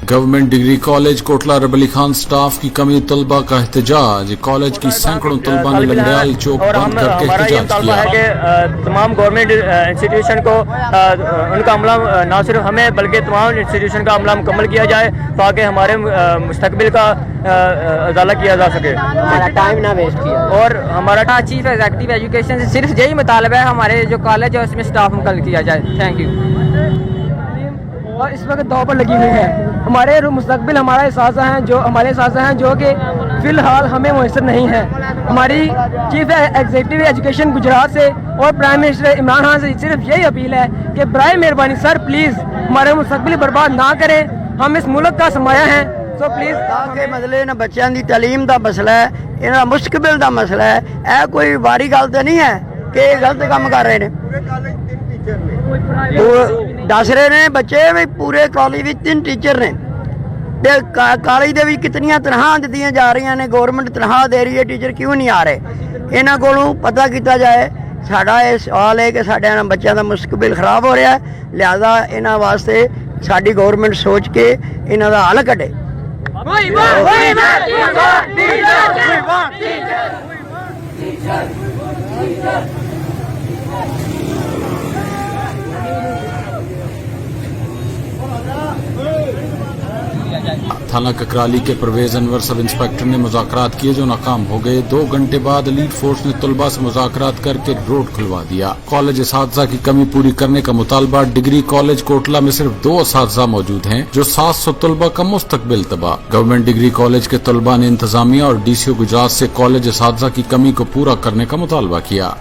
Government degree college Kotla रब Ali Khan staff की कमी, तलबा का एहतजाज। कॉलेज की सैकड़ों तलबा ने लंगड़ियाल चौक बंद करके एहतजाज किया। है कि तमाम गवर्नमेंट इंस्टीट्यूशन को उनका अमला न सिर्फ हमें बल्कि तमाम इंस्टीट्यूशन का अमला मुकम्मल किया जाए ताकि हमारे मुस्तकबिल का अजाला किया जा सके, हमारा टाइम ना वेस्ट किया। और हमारा चीफ एग्जीक्यूटिव एजुकेशन से सिर्फ यही मुतालबा है हमारे जो कॉलेज है उसमें स्टाफ मुकम्मल किया जाए। Thank you. और इस वक्त दाव पर लगी हुई है। हमारे मुस्तकबिल हमारा एहसास हैं जो कि फ़िलहाल हमें मुयसर नहीं है। हमारी चीफ एग्जीक्यूटिव एजुकेशन गुजरात से और प्राइम मिनिस्टर इमरान खान से सिर्फ यही अपील है कि बराए मेहरबानी सर प्लीज़ हमारे मुस्तकबिल बर्बाद ना करें। हम इस मुल्क का सरमाया हैं, सो प्लीज़। के मसले न बच्चों की तालीम का मसला है, इन्होंने मुस्तकबिल का मसला है। यह कोई माड़ी गल तो नहीं है कि गलत काम कर रहे हैं। दस रहे ने बच्चे भी पूरे कॉलेज में 3 टीचर ने कॉलेज के भी कितनी तनख्वाह दी जा रही ने, गवर्नमेंट तनख्वाह दे रही है, टीचर क्यों नहीं आ रहे। इन्हों को पता किया जाए। साडा ये सवाल है कि साढ़े बच्चों का मुस्तकबिल खराब हो रहा है, लिहाजा इन्हों वास्ते साडी गवर्नमेंट सोच के इन्हों का हल कढ़े। थाना ककराली के परवेज अनवर सब इंस्पेक्टर ने मुज़ाकरात किए जो नाकाम हो गए। 2 घंटे बाद एलीट फोर्स ने तलबा से मुज़ाकरात करके रोड खुलवा दिया। कॉलेज असातिज़ा की कमी पूरी करने का मुतालबा। डिग्री कॉलेज कोटला में सिर्फ 2 असातिज़ा मौजूद हैं जो 700 तलबा का मुस्तकबिल तबाह। गवर्नमेंट डिग्री कॉलेज के तलबा ने इंतजामिया और DCO गुजरात से कॉलेज असातिज़ा की कमी को पूरा करने का मुतालबा किया।